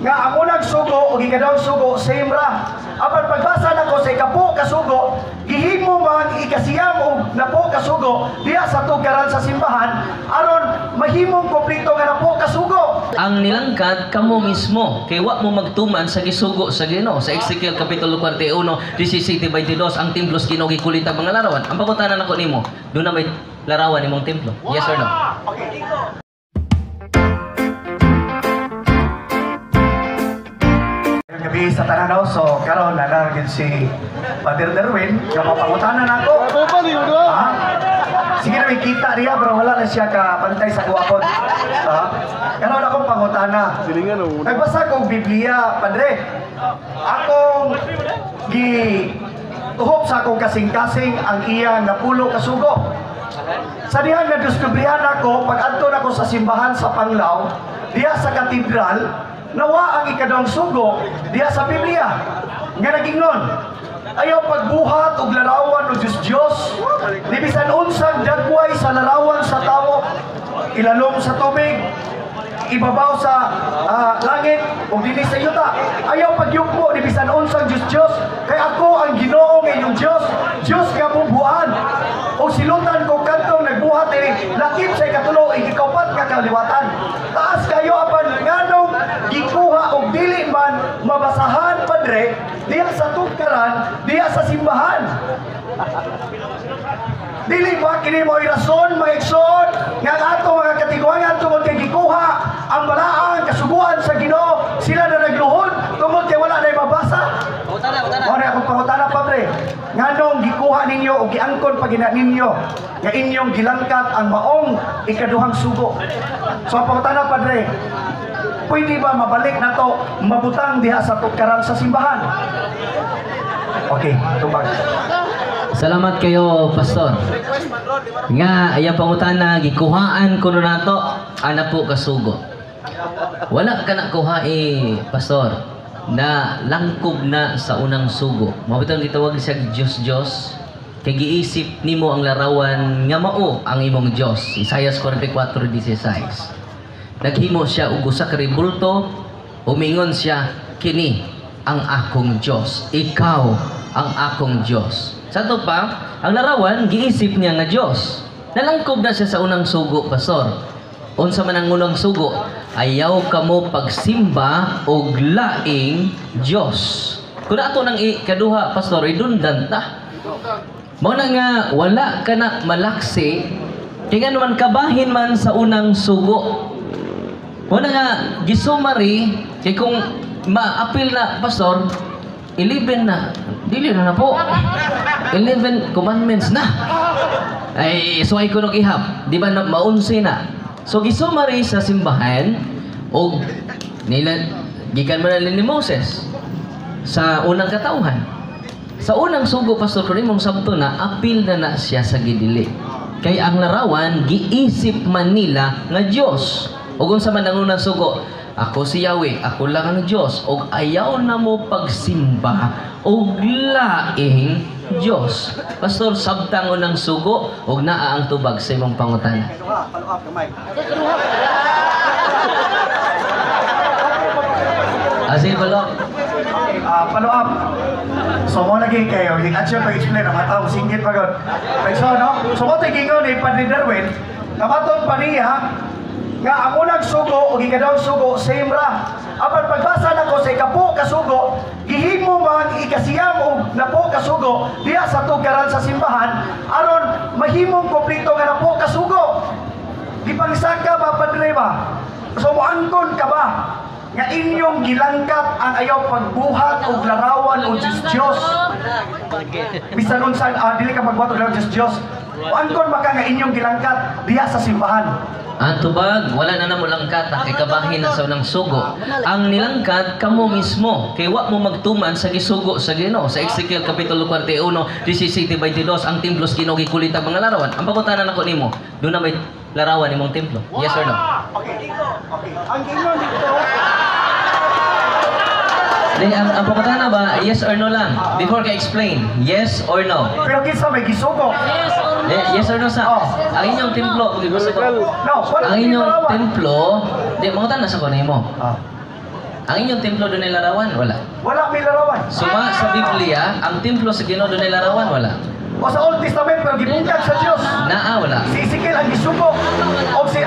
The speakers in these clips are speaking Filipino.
nga ang unang sugo o ikadawang sugo same ra. Apan pagbasa nako sa ikapo ka sugo, gihimo man ikasiyam og napo ka sugo diha sa tugaran sa simbahan aron mahimong kompleto nga napo ka sugo. Ang nilangkad kamo mismo kay wa mo magtuman sa gisugo sa Ginoo. Sa Ezekiel kapitulo 41 17:22 ang templo Ginoo gikulita mga larawan. Ang pangutanan nako nimo, do na may larawan imong templo? Yes or no? Okay. Gabi sa Tananaw, so karon nanaragin si Father Derwin, nga mapangutanan ako. Ha? Sige na may kita niya, pero wala na siya kapantay sa guwapon. Karon akong pangutana. Nagbasa kong Biblia, Padre. Akong tuhop sa akong kasing-kasing ang iyang napulo kasugo. Sa dihan nga diskubrihan ako, pag-adto na ko sa simbahan sa Panglao, diya sa katedral, nawa ang ikadawang sugo diya sa Biblia nga nagingon ayaw pagbuhat og larawan o Diyos di bisan unsang dagway sa larawan sa tawo ilalom sa tubig ibabaw sa langit o dili sa yuta ayaw pagyugmo di bisan unsang Diyos kay ako ang Ginoo nga inyong Diyos nga bubuan o silutan ko kantong nagbuhat lakip sa ikatulo ikaupat nga kaliwatan taas kayo apan nganong gikuha og dili man mabasahan Padre diya sa tugkaran diya sa simbahan dili ba kini mo rason maigsoon nga ato mga katiguangan tungod kay gikuha ang balaang kasuguan sa Ginoo sila na nagluhod tungod kay wala na mabasa. Ora akong pangutana Padre nganong gikuha ninyo o giangkon pagina ninyo nga inyong gilangkat ang maong ikaduhang sugo. So ang pangutana Padre, pwede ba mabalik na to mabutang diha sa tugkaran sa simbahan? Okay, tubag. Salamat kayo, Pastor. Nga, ayang pangutana, gikuhaan ko na nato, ana po kasugo. Wala ka na kuhai, Pastor, na langkob na sa unang sugo. Mabitang gitawag siya Diyos. Kay giisip nimo ang larawan nga mao ang imong Diyos. Isaiah 44:16. Naghimo siya og usa ka ribulto, umingon siya, kini ang akong Diyos. Ikaw ang akong Diyos. Sa to pa, ang larawan giisip niya nga Diyos. Nalangkob na siya sa unang sugo, Pastor. Unsa man ang unang sugo, ayaw kamo pagsimba og laing Diyos. Kun ato nang ikaduha, Pastor, redundant ta. Mao na nga wala ka na malaksi kay nga naman kabahin man sa unang sugo. Mao na nga gisumari kay kung ma-appeal na Pastor 11 na dili na po 11 commandments na ay so ay kuno ihap di ba na maunsi na so gisumari sa simbahan og nila gikan man ni Moses sa unang katawhan. Sa unang sugo, Pastor, kung imong sabto na, apil na siya sa gidili. Kay ang larawan, giisip man nila nga Diyos. O kung sa man ang unang sugo, ako si Yahweh, ako lang ang Diyos. O ayaw na mo pagsimba o laing Diyos. Pastor, sabtang unang sugo, o naa ang tubag sa imong pangutan. Sige, follow up. Follow up. So mo lagi kayo, yung answer pag-explain ang matawag singgit pagod. So no, so mo tigingon ni Padre Derwin, kamatod pa niya nga ang unang sugo o ikadawang sugo same ra. Apan pagbasa nako sa ikapo ka sugo, gihimo man ikasiyam og napo ka sugo diha sa tugaran sa simbahan aron mahimong kompleto nga napo ka sugo. Gipangsaka ba Padre ba? So moangkon ka ba nga inyong gilangkat ang ayaw pagbuhat og larawan o Diyos. Bisan unsan dili ka magbuhat og larawan Diyos. Angkon baka nga inyong gilangkat diha sa simbahan. Ang tubag, wala na namo langkat kay kabahin na sa unang sugo. Ang nilangkat kamo mismo kay wa mo magtuman sa gisugo sa Ginoo. Sa Ezekiel kapitulo 41 17:22 ang templo Ginoo gikulita mga larawan. Ang pangutanan nako nimo, do na may larawan imong templo? Yes or no? Okay. Ang gingon dito ang pangutana ba, yes or no lang? Before ka explain, yes or no? pero kinsa may gisugo. Yes or no sa? Ang inyong templo, No, ang inyong templo, di, mangutana sa ko nimo. Ang inyong templo doon ay larawan? Wala. Wala may larawan. Suma sa Biblia, ang templo sa Ginoo doon ay larawan? Wala. O sa Old Testament pero gibungkag sa Dios. Naa, wala. Si Ezekiel ang gisugo o si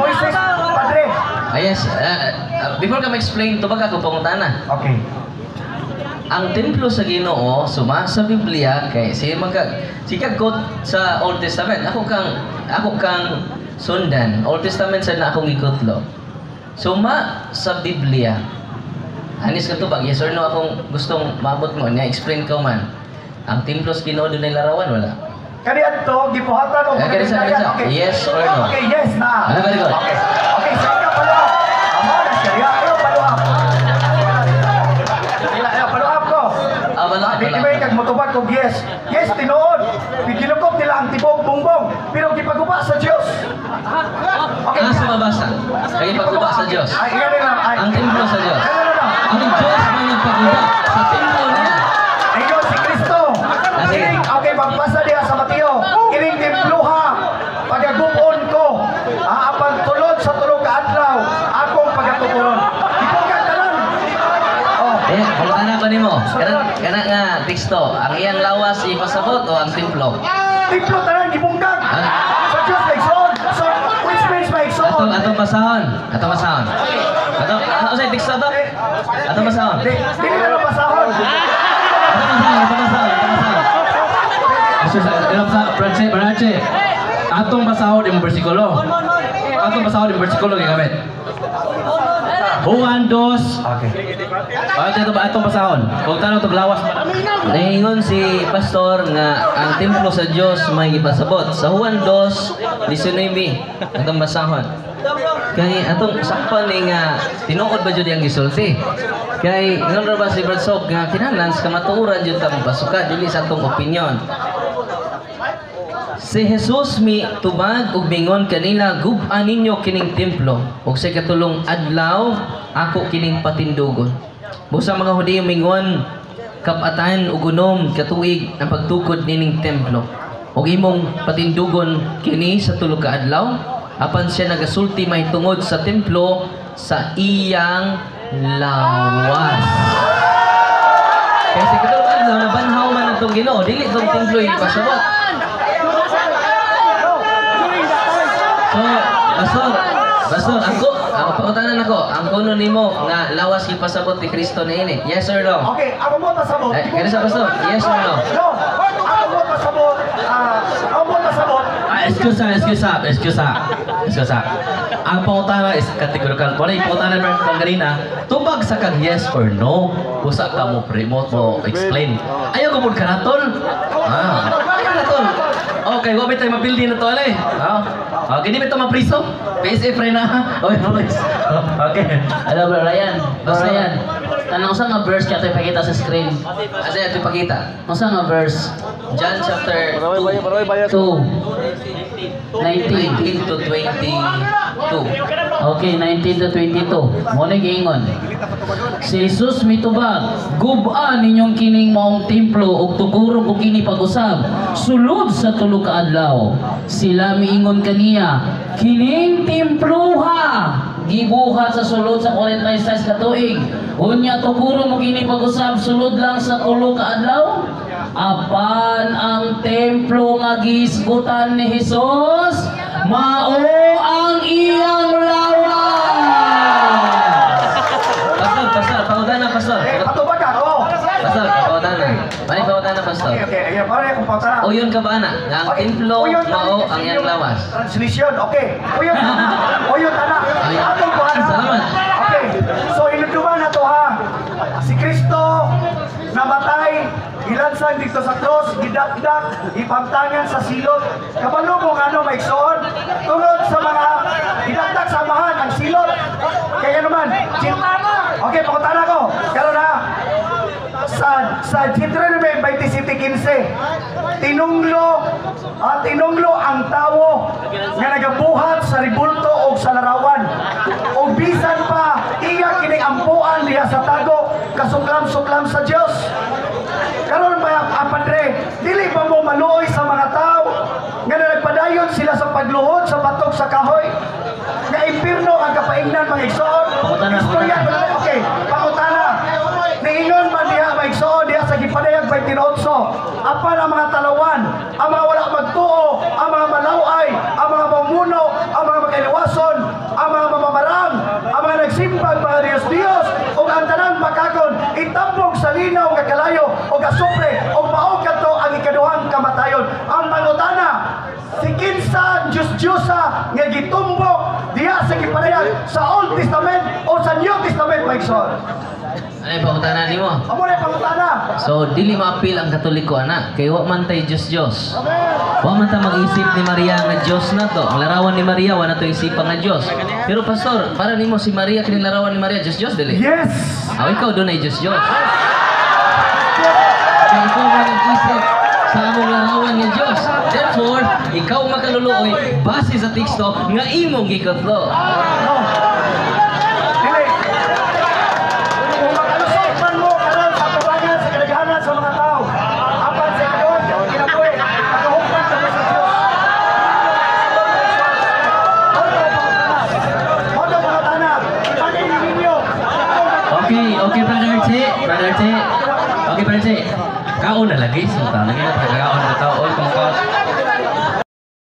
Moises padre. Yes, before ka ma-explain, tubag ako pangutana. Okay. Ang templo sa Ginoo, suma sa Biblia, kay sikag quote sa Old Testament. Ako kang sundan. Old Testament sa na akong ikutlo. Suma sa Biblia. Anis ka tubag, yes or no akong gustong maabot mo niya, explain ko man. Ang templo sa Ginoo doon ay larawan, wala. Kani adto gibuhatan og Kanisa. Yes or no? Okay, yes na. Very good. Okay. Okay, sa ka pala. Amo na siya. Ayo palo up. Ayo palo up ko. Wala. Di ba kag motubag kog yes. Yes tinuod. Giginukop nila ang tibok bongbong pero gipaguba sa Dios. Okay. Sa mabasa. Kaya pagkuba sa Diyos. Ay, yan lang. Ay. Ang templo sa Diyos. No. Ang Diyos may nagpaguba sa templo niya. Ayun si Kristo. Sige. Okay, magbasa diha sa Mateo. Kining templuha pagagubon ko. Apan tulod sa tulo ka adlaw akong pagatuturon. Ipugad ka lang. Oh. Pagkana ko nimo. Kana nga teksto, ang iyang lawas ipasabot o ang templo? Templo tanan gibungkag. Sa Dios maigsoon. So which means maigsoon. Atong basahon. Atong basahon. Ano sa teksto to? Atong basahon. Dili na basahon. Atong basahon yung bersikulo. Atong basahon yung bersikulo gigamit. Juan 2. Okay. Ito ba atong basahon? Kung tanong itong lawas. Naingon si pastor nga ang templo sa Dios may ipasabot. Sa Juan 2:19 atong basahon. Kay atong sakpan ni nga tinuod ba jud ang gisulti? Kay ngon ba si Brad Sob nga kinahanglan sa kamatuoran jud ta mapasuka dili sa atong opinion. Si Jesus mi tubag ug mingon kanila, gub-an ninyo kining templo ug sa katulong adlaw ako kining patindugon. Busa mga Hudiyo mingon kapatan ug unom katuig ang pagtukod nining templo. Ug imong patindugon kini sa tulo ka adlaw apan siya nagasulti mahitungod sa templo sa iyang lawas. Kasi katulong adlaw nabanhaw man atong Ginoo, dili tong templo ipasabot. So, Pastor, ako pautanan ako, ang kuno nimo nga lawas ipasabot ni Kristo na ini. Yes or no? Okay, ako mo pasabot. Kaya sa Pastor, yes or no? No. Ako mo pasabot. Ako mo pasabot. Excuse. Ang pangutana is categorical. Wala yung pangutana ng pangganina, tubag sa kag yes or no. Usa ka mo promote mo explain. Ayaw ko mo karatol. Karatol. Okay, wabit tayo mapildi na to alay. Okay, di ba ito mapriso? PSA friend na. Okay. Hello, Bro Ryan. Basta yan. Tanong sa nga verse kaya ito ipakita sa screen. Asa ito ipakita? Kung saan nga verse? John chapter 2. 19. 19 to 22. Okay, 19 to 22. Muna giingon. Si Jesus mitubag, gub-an ninyong kining maong templo ug tugurong ko kini pag-usab. Sulod sa tulo ka adlaw. Sila miingon kaniya, kining templuha gibuhat sa sulod sa 46 ka tuig. Unya tugurong mo kini pag-usab sulod lang sa tulo ka adlaw. Apan ang templo nga giisgutan ni Jesus mao ang iyang lawas. Pastor, pautana Pastor. Patubag ako. Pastor, pautana. May pautana Pastor. Okay. Ayan, pare, kung patara. Uyon ka ba na? Nga ang templo mao ang iyang lawas. Translation, okay. Uyon tana. Atong buhana. Salamat. Okay. So, inuduman na to ha. Si Kristo namatay, gilansang dito sa cross, gidakdak, ipamtangan sa silot. Kabalo mo nga maigsoon, tungod sa mga gidakdak sa amahan, ang silot. Kaya naman, okay, pakutana ko. Karon na, sa Deuteronomy 27:15, tinunglo ang tawo nga nagabuhat sa ribulto o sa larawan. O bisan pa, iya kining ampuan diha sa tago, kasuklam-suklam sa Dios. Karon ba Padre, dili ba mo maluoy sa mga tao nga nagpadayon sila sa pagluhod sa batok sa kahoy? Nga impirno ang kapaingnan mga igsoon. Pangutana, Istorya, okay, pangutana. Niingon man diha maigsoon diha sa gipadayag 28. Apan ang mga talawan, ang mga wala magtuo, ang mga malaway, ang mga mamuno, ang mga magkaliwason, ang mga mamamarang, ang mga nagsimbag mga Diyos-Diyos, o ang tanang makakon, itambog sa linaw nga kalayo, o gasupre, o maog kadto ang ikaduhang kamatayon. Ang pangutana, si kinsa Diyos-Diyosa nga gitumbok diha sa gipadayag sa Old Testament o sa New Testament maigsoon. Ano yung pangutanan ni mo? Amo na pangutana. So, dili maapil ang katoliko, anak. Kaya wa man tayo Diyos. Wa man ta mag-isip ni Maria nga Diyos na to. Ang larawan ni Maria, wa na to isipan nga Diyos. Pero pastor, para nimo si Maria, kining larawan ni Maria, Diyos, dili? Yes! Ikaw doon ay Diyos. Kaya ikaw mo nag-isip sa among larawan ni Diyos. Therefore, ikaw makaluluoy base sa teksto nga imong gikotlo. No. Dili. Kung makalusot man mo karon sa tubangan sa kadaghanan sa mga tao, apan sa Diyos, kinabuhi, nagahukman ka sa Diyos. Modo mga tanak, ipagin ninyo. Okay, Brother Che. Okay, Brother Che. Kaon na lagi. So, lagi na pagkakaon na tao. Oy, kung